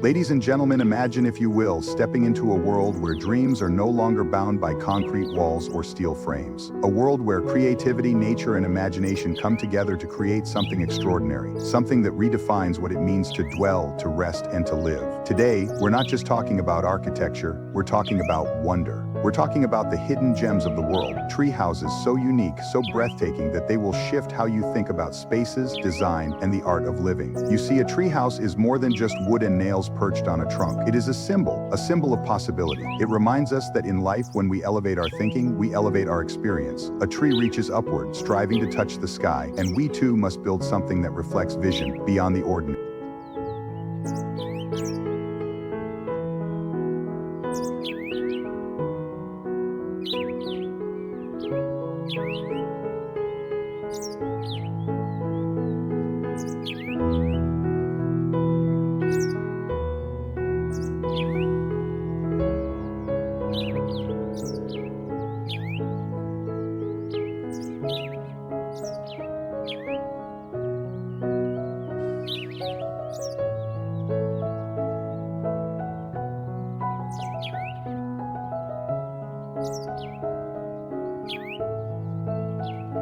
Ladies and gentlemen, imagine, if you will, stepping into a world where dreams are no longer bound by concrete walls or steel frames. A world where creativity, nature, and imagination come together to create something extraordinary, something that redefines what it means to dwell, to rest, and to live. Today, we're not just talking about architecture, we're talking about wonder. We're talking about the hidden gems of the world, tree houses so unique, so breathtaking that they will shift how you think about spaces, design, and the art of living. You see, a tree house is more than just wood and nails perched on a trunk. It is a symbol of possibility. It reminds us that in life, when we elevate our thinking, we elevate our experience. A tree reaches upward, striving to touch the sky, and we too must build something that reflects vision beyond the ordinary.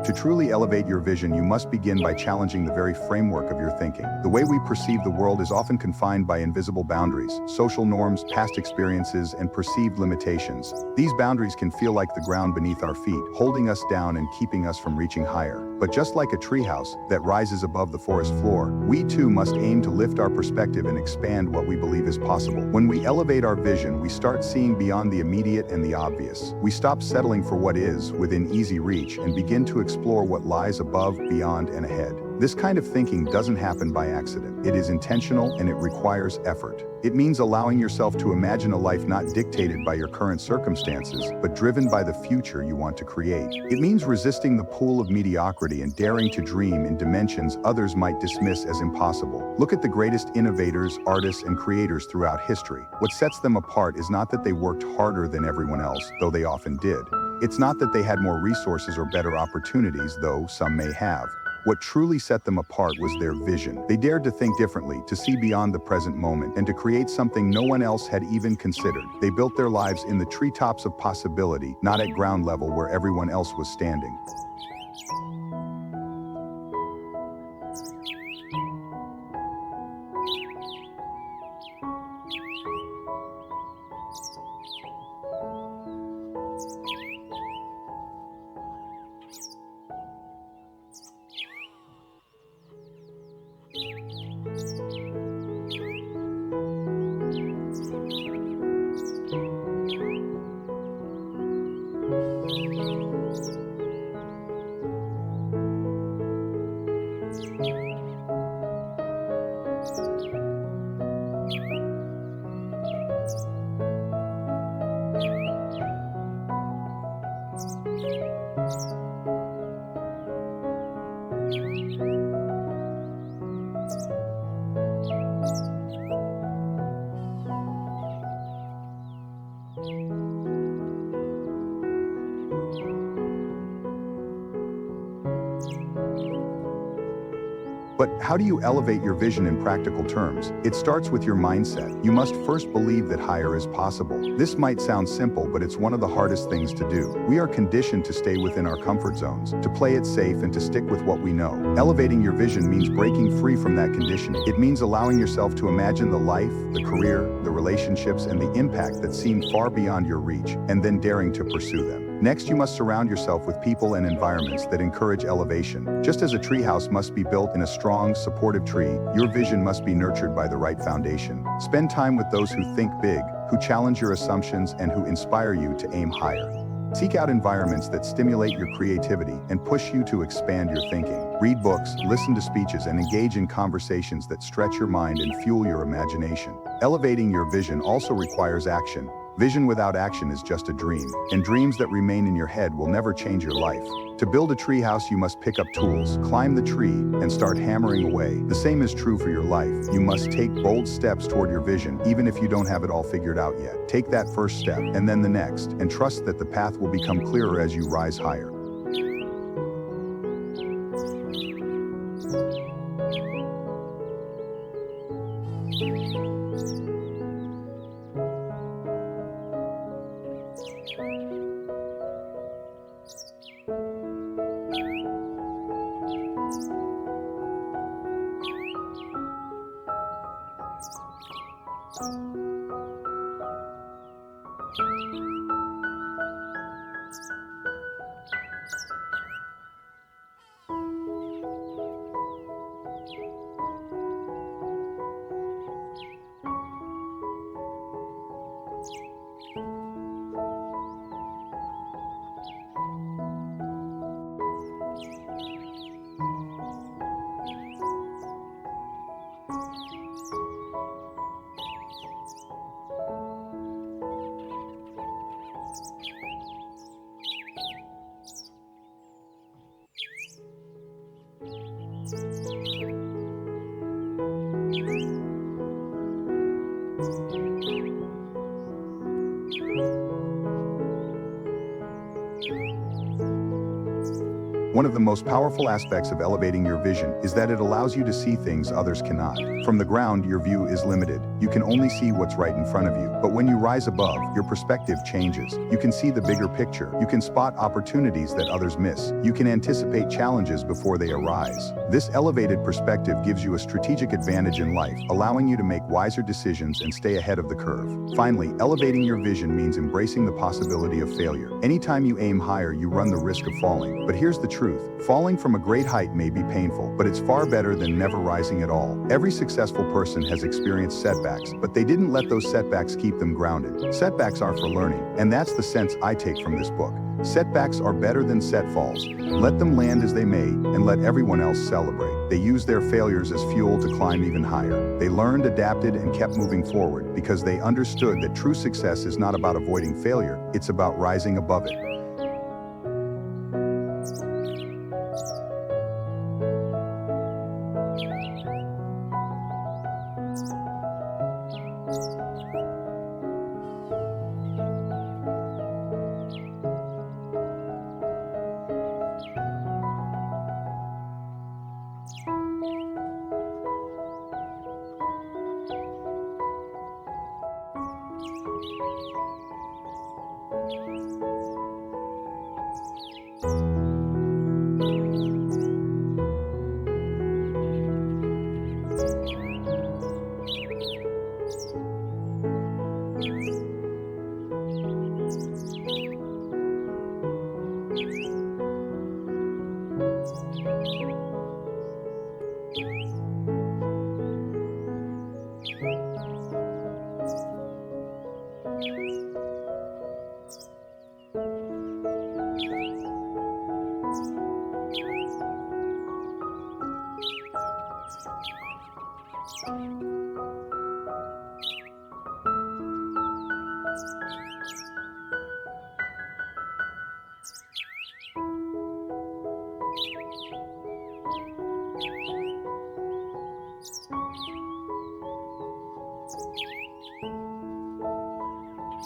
To truly elevate your vision, you must begin by challenging the very framework of your thinking. The way we perceive the world is often confined by invisible boundaries, social norms, past experiences, and perceived limitations. These boundaries can feel like the ground beneath our feet, holding us down and keeping us from reaching higher. But just like a treehouse that rises above the forest floor, we too must aim to lift our perspective and expand what we believe is possible. When we elevate our vision, we start seeing beyond the immediate and the obvious. We stop settling for what is within easy reach and begin to explore what lies above, beyond, and ahead. This kind of thinking doesn't happen by accident. It is intentional and it requires effort. It means allowing yourself to imagine a life not dictated by your current circumstances, but driven by the future you want to create. It means resisting the pull of mediocrity and daring to dream in dimensions others might dismiss as impossible. Look at the greatest innovators, artists, and creators throughout history. What sets them apart is not that they worked harder than everyone else, though they often did. It's not that they had more resources or better opportunities, though some may have. What truly set them apart was their vision. They dared to think differently, to see beyond the present moment, and to create something no one else had even considered. They built their lives in the treetops of possibility, not at ground level where everyone else was standing. But how do you elevate your vision in practical terms? It starts with your mindset. You must first believe that higher is possible. This might sound simple, but it's one of the hardest things to do. We are conditioned to stay within our comfort zones, to play it safe, and to stick with what we know. Elevating your vision means breaking free from that conditioning. It means allowing yourself to imagine the life, the career, the relationships, and the impact that seem far beyond your reach, and then daring to pursue them. Next, you must surround yourself with people and environments that encourage elevation. Just as a treehouse must be built in a strong, supportive tree, your vision must be nurtured by the right foundation. Spend time with those who think big, who challenge your assumptions, and who inspire you to aim higher. Seek out environments that stimulate your creativity and push you to expand your thinking. Read books, listen to speeches, and engage in conversations that stretch your mind and fuel your imagination. Elevating your vision also requires action. Vision without action is just a dream, and dreams that remain in your head will never change your life. To build a treehouse, you must pick up tools, climb the tree, and start hammering away. The same is true for your life. You must take bold steps toward your vision, even if you don't have it all figured out yet. Take that first step, and then the next, and trust that the path will become clearer as you rise higher. One of the most powerful aspects of elevating your vision is that it allows you to see things others cannot. From the ground, your view is limited. You can only see what's right in front of you. But when you rise above, your perspective changes. You can see the bigger picture. You can spot opportunities that others miss. You can anticipate challenges before they arise. This elevated perspective gives you a strategic advantage in life, allowing you to make wiser decisions and stay ahead of the curve. Finally, elevating your vision means embracing the possibility of failure. Anytime you aim higher, you run the risk of falling. But here's the truth. Falling from a great height may be painful, but it's far better than never rising at all. Every successful person has experienced setbacks, but they didn't let those setbacks keep them grounded. Setbacks are for learning, and that's the sense I take from this book. Setbacks are better than setfalls. Let them land as they may, and let everyone else celebrate. They used their failures as fuel to climb even higher. They learned, adapted, and kept moving forward because they understood that true success is not about avoiding failure, it's about rising above it.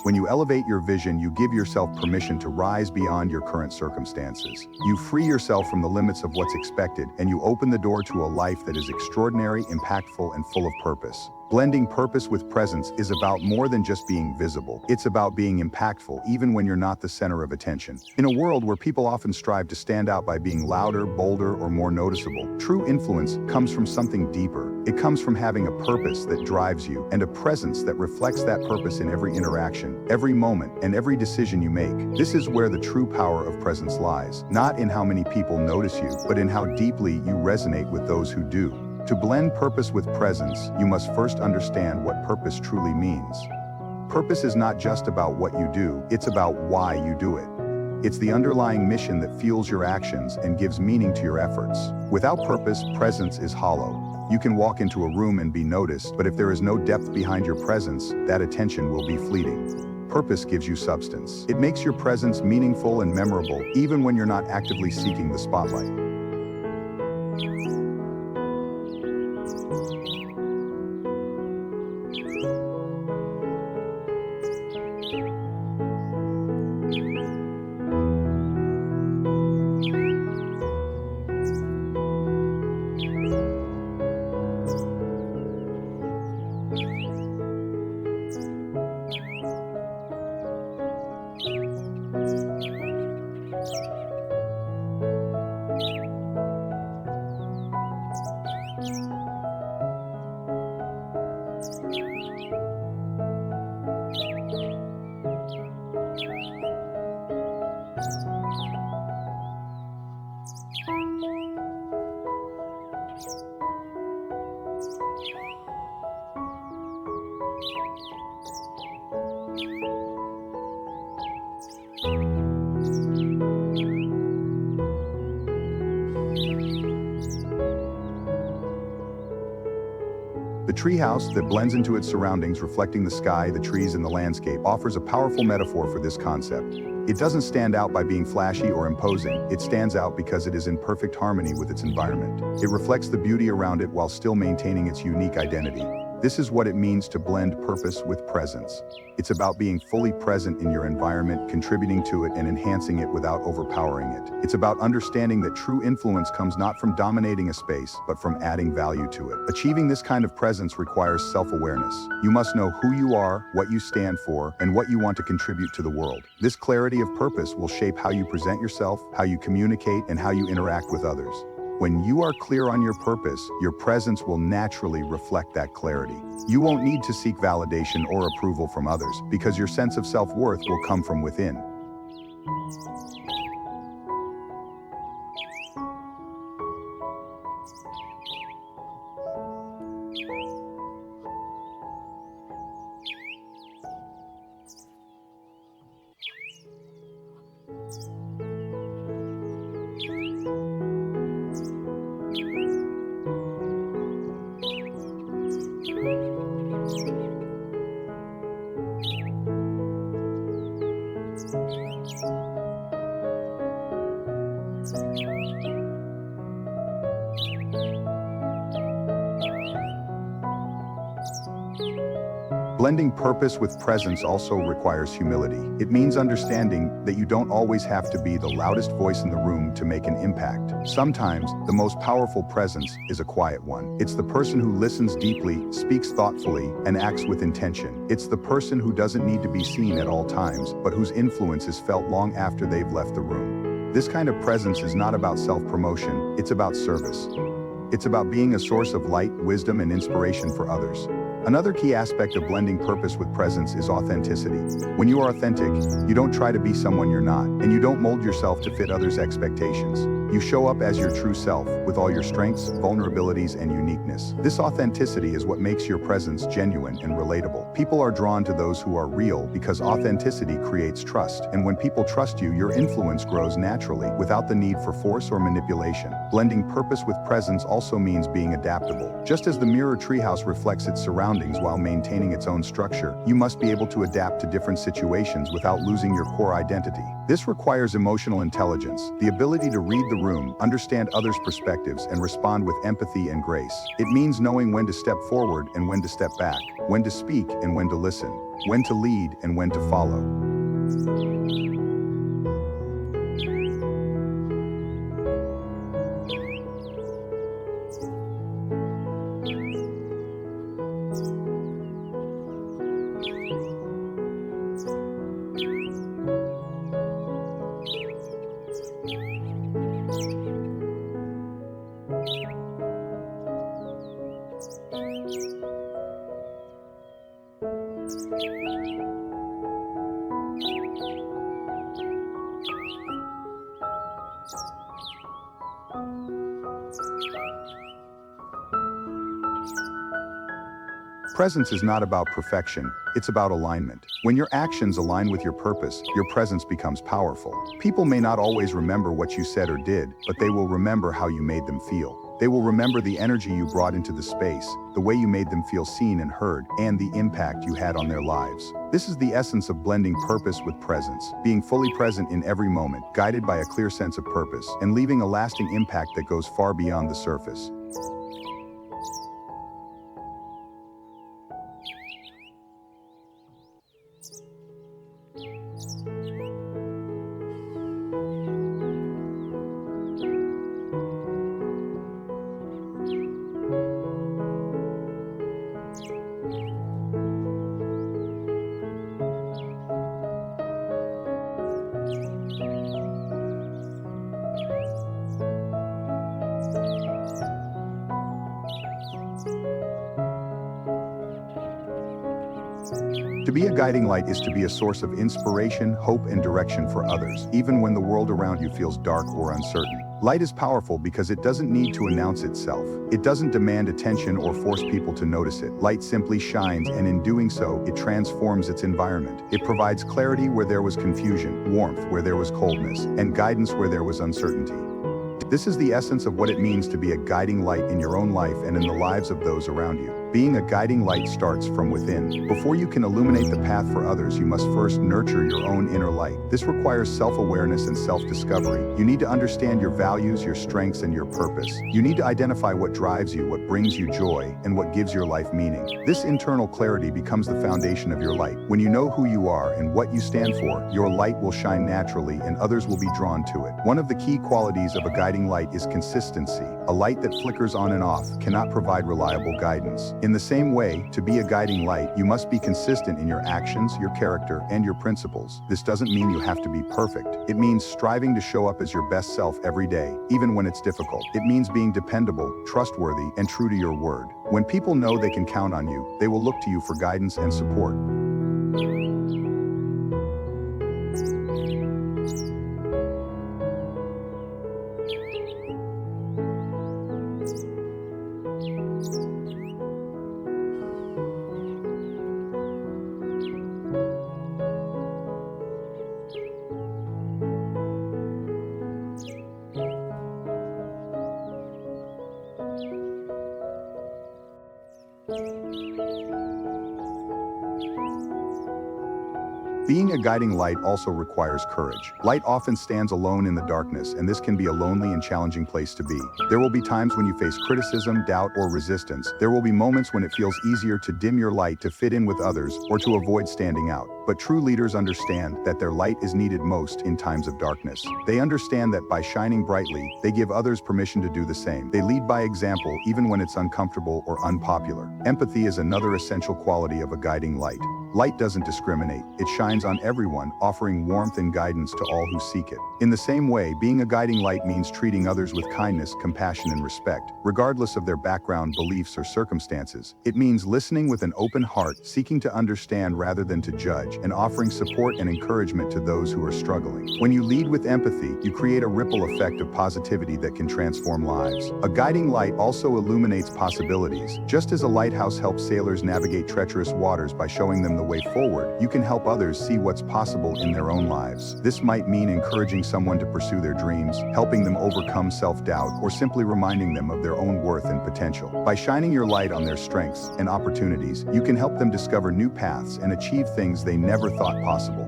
When you elevate your vision, you give yourself permission to rise beyond your current circumstances. You free yourself from the limits of what's expected, and you open the door to a life that is extraordinary, impactful, and full of purpose. Blending purpose with presence is about more than just being visible. It's about being impactful even when you're not the center of attention. In a world where people often strive to stand out by being louder, bolder, or more noticeable, true influence comes from something deeper. It comes from having a purpose that drives you and a presence that reflects that purpose in every interaction, every moment, and every decision you make. This is where the true power of presence lies, not in how many people notice you, but in how deeply you resonate with those who do. To blend purpose with presence, you must first understand what purpose truly means. Purpose is not just about what you do, it's about why you do it. It's the underlying mission that fuels your actions and gives meaning to your efforts. Without purpose, presence is hollow. You can walk into a room and be noticed, but if there is no depth behind your presence, that attention will be fleeting. Purpose gives you substance. It makes your presence meaningful and memorable, even when you're not actively seeking the spotlight. The treehouse that blends into its surroundings, reflecting the sky, the trees, and the landscape, offers a powerful metaphor for this concept. It doesn't stand out by being flashy or imposing, it stands out because it is in perfect harmony with its environment. It reflects the beauty around it while still maintaining its unique identity. This is what it means to blend purpose with presence. It's about being fully present in your environment, contributing to it and enhancing it without overpowering it. It's about understanding that true influence comes not from dominating a space, but from adding value to it. Achieving this kind of presence requires self-awareness. You must know who you are, what you stand for, and what you want to contribute to the world. This clarity of purpose will shape how you present yourself, how you communicate, and how you interact with others. When you are clear on your purpose, your presence will naturally reflect that clarity. You won't need to seek validation or approval from others, because your sense of self-worth will come from within. Blending purpose with presence also requires humility. It means understanding that you don't always have to be the loudest voice in the room to make an impact. Sometimes, the most powerful presence is a quiet one. It's the person who listens deeply, speaks thoughtfully, and acts with intention. It's the person who doesn't need to be seen at all times, but whose influence is felt long after they've left the room. This kind of presence is not about self-promotion, it's about service. It's about being a source of light, wisdom, and inspiration for others. Another key aspect of blending purpose with presence is authenticity. When you are authentic, you don't try to be someone you're not, and you don't mold yourself to fit others' expectations. You show up as your true self, with all your strengths, vulnerabilities, and uniqueness. This authenticity is what makes your presence genuine and relatable. People are drawn to those who are real because authenticity creates trust, and when people trust you, your influence grows naturally, without the need for force or manipulation. Blending purpose with presence also means being adaptable. Just as the mirror treehouse reflects its surroundings while maintaining its own structure, you must be able to adapt to different situations without losing your core identity. This requires emotional intelligence, the ability to read the room, understand others' perspectives, and respond with empathy and grace. It means knowing when to step forward and when to step back, when to speak and when to listen, when to lead and when to follow. Presence is not about perfection, it's about alignment. When your actions align with your purpose, your presence becomes powerful. People may not always remember what you said or did, but they will remember how you made them feel. They will remember the energy you brought into the space, the way you made them feel seen and heard, and the impact you had on their lives. This is the essence of blending purpose with presence, being fully present in every moment, guided by a clear sense of purpose, and leaving a lasting impact that goes far beyond the surface. To be a guiding light is to be a source of inspiration, hope, and direction for others, even when the world around you feels dark or uncertain. Light is powerful because it doesn't need to announce itself. It doesn't demand attention or force people to notice it. Light simply shines, and in doing so, it transforms its environment. It provides clarity where there was confusion, warmth where there was coldness, and guidance where there was uncertainty. This is the essence of what it means to be a guiding light in your own life and in the lives of those around you. Being a guiding light starts from within. Before you can illuminate the path for others, you must first nurture your own inner light. This requires self-awareness and self-discovery. You need to understand your values, your strengths, and your purpose. You need to identify what drives you, what brings you joy, and what gives your life meaning. This internal clarity becomes the foundation of your light. When you know who you are and what you stand for, your light will shine naturally and others will be drawn to it. One of the key qualities of a guiding light is consistency. A light that flickers on and off cannot provide reliable guidance. In the same way, to be a guiding light, you must be consistent in your actions, your character, and your principles. This doesn't mean you have to be perfect. It means striving to show up as your best self every day, even when it's difficult. It means being dependable, trustworthy, and true to your word. When people know they can count on you, they will look to you for guidance and support. Being a guiding light also requires courage. Light often stands alone in the darkness, and this can be a lonely and challenging place to be. There will be times when you face criticism, doubt, or resistance. There will be moments when it feels easier to dim your light to fit in with others or to avoid standing out. But true leaders understand that their light is needed most in times of darkness. They understand that by shining brightly, they give others permission to do the same. They lead by example even when it's uncomfortable or unpopular. Empathy is another essential quality of a guiding light. Light doesn't discriminate. It shines on everyone, offering warmth and guidance to all who seek it. In the same way, being a guiding light means treating others with kindness, compassion, and respect, regardless of their background, beliefs, or circumstances. It means listening with an open heart, seeking to understand rather than to judge, and offering support and encouragement to those who are struggling. When you lead with empathy, you create a ripple effect of positivity that can transform lives. A guiding light also illuminates possibilities. Just as a lighthouse helps sailors navigate treacherous waters by showing them the way forward, you can help others see what's possible in their own lives. This might mean encouraging someone to pursue their dreams, helping them overcome self-doubt, or simply reminding them of their own worth and potential. By shining your light on their strengths and opportunities, you can help them discover new paths and achieve things they never thought possible.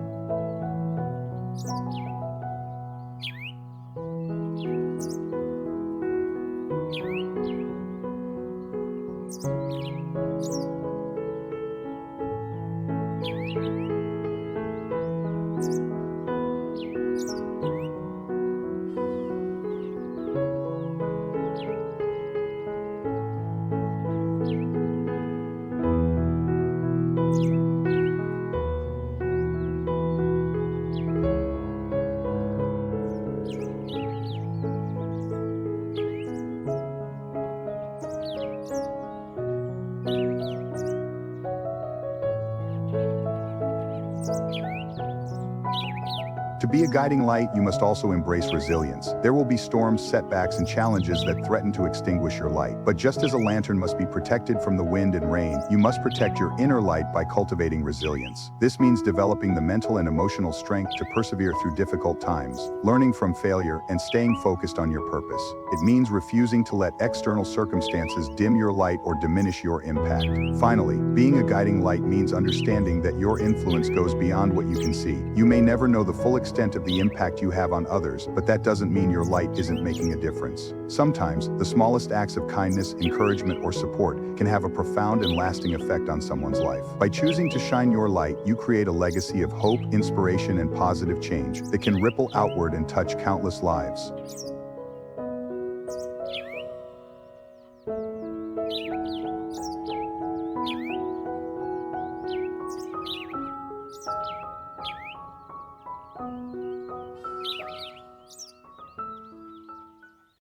To be a guiding light, you must also embrace resilience. There will be storms, setbacks, and challenges that threaten to extinguish your light. But just as a lantern must be protected from the wind and rain, you must protect your inner light by cultivating resilience. This means developing the mental and emotional strength to persevere through difficult times, learning from failure, and staying focused on your purpose. It means refusing to let external circumstances dim your light or diminish your impact. Finally, being a guiding light means understanding that your influence goes beyond what you can see. You may never know the full extent of the impact you have on others, but that doesn't mean your light isn't making a difference. Sometimes, the smallest acts of kindness, encouragement, or support can have a profound and lasting effect on someone's life. By choosing to shine your light, you create a legacy of hope, inspiration, and positive change that can ripple outward and touch countless lives.